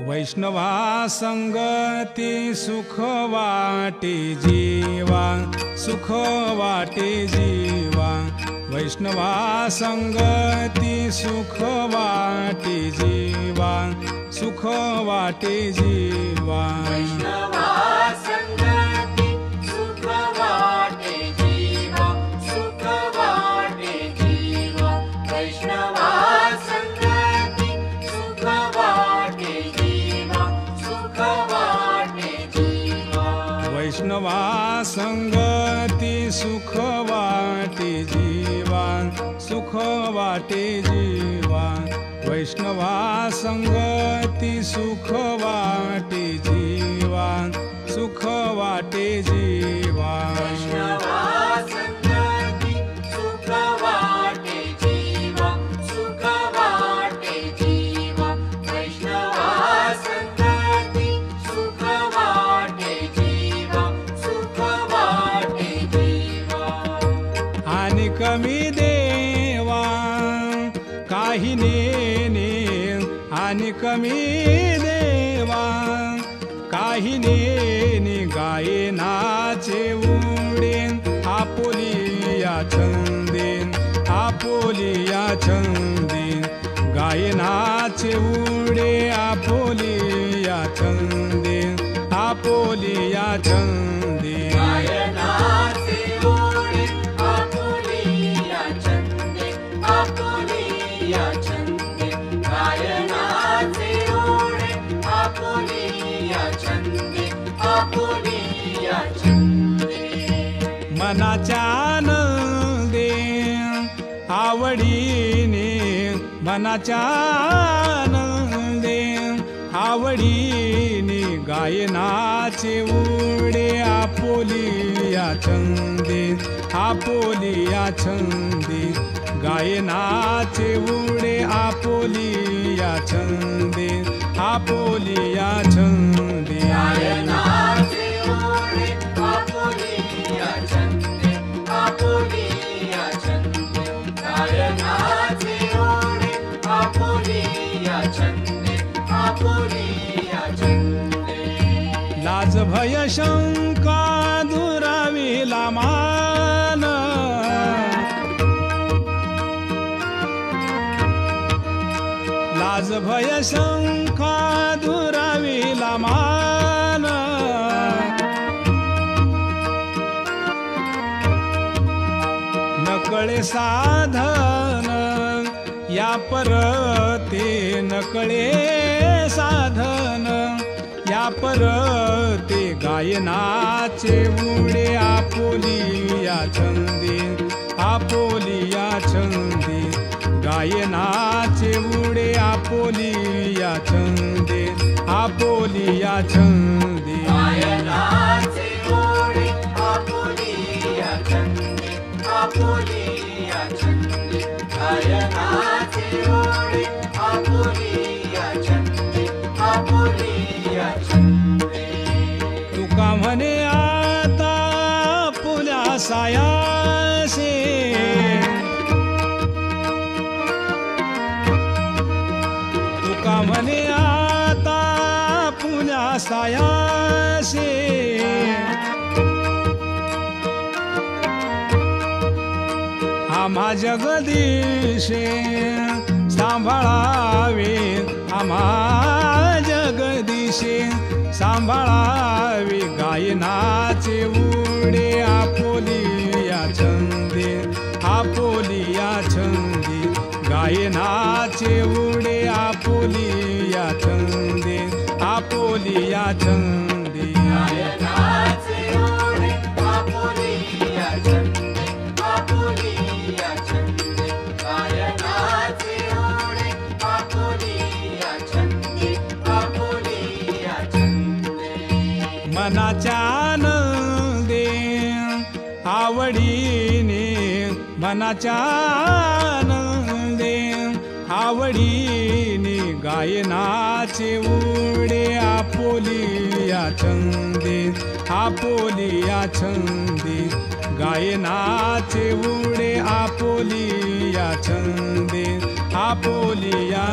वैष्णवा संगती सुख वाटे जीवा, सुख वाटे जीवा। वैष्णवा संगती सुख वाटे जीवा, सुख वाटे जीवा। वैष्णवा संगती सुख वाटे जीवा, सुख वाटे जीवा। वैष्णवा संगती सुख वाटे जीवा, सुख वाटे जीवा। वैष्णवा संगती सुख वाटे जीवा, सुख वाटे जीवा। वैष्णवा संगती सुख वाटे जीवा, सुख वाटे जीवा। वैष्णवा संगती सुख वाटे जीवा, सुख वाटे जीवा। वैष्णवा संगती सुख वाटे जीवा, सुख वाटे जीवा। आणि कमी देवा काही नेने, आणि कमी देवा काही नेने। गायनाचे उडे आपुलिया छंदे, आपुलिया छंदे। गायनाचे उडे आपुलिया छंदे, आपुलिया छंदे। गायनाचे ओढे आपुलिया छंदे, आपुलिया छंदे। गायनाचे ओढे आपुलिया छंदे, आपुलिया छंदे। मनाच्या आनंदे आवडीने, मनाच्या आनंदे आवडीने। गायनाचे उडे आपुलिया छंदे, आपुलिया छंदे। गायनाचे उडे आपुलिया छंदे, आपुलिया छंदे। गायनाचे ओढे आपुलिया छंदे, आपुलिया छंदे। गायनाचे ओढे आपुलिया छंदे, आपुलिया छंदे। लाज भय शंका दुराविला मान, लाज भय शंका दुराविला मान। नकळे साधन या परते, नकळे साधन या परते। गायनाचे उडे आपुलिया छंदे, आपुलिया छंदे। गायनाचे उडे आपुलिया छंदे, आपुलिया छंदे। गायनाचे ओढे आपुलिया छंदे, आपुलिया छंदे। गायनाचे ओढे आपुलिया छंदे, आपुलिया छंदे। तुका म्हणे आता पुल्या सायासे, तुका म्हणे आता पुल्या सायासे। आम्हा जगदीशे सांभाळावे, आम्हा जगदीशे सांभाळावे। गायनाचे उडे आपुलिया छंदे, आपुलिया छंदे। गायनाचे उडे आपुलिया छंदे, आपुलिया छंदे। गायनाचे ओढे आपुलिया छंदे, आपुलिया छंदे। गायनाचे ओढे आपुलिया छंदे, आपुलिया छंदे। मनाच्या आनंदे आवडीने, मनाच्या आनंदे आवडीने। गायनाचे उडे आपुलिया छंदे, आपुलिया छंदे। गायनाचे उडे आपुलिया छंदे, आपुलिया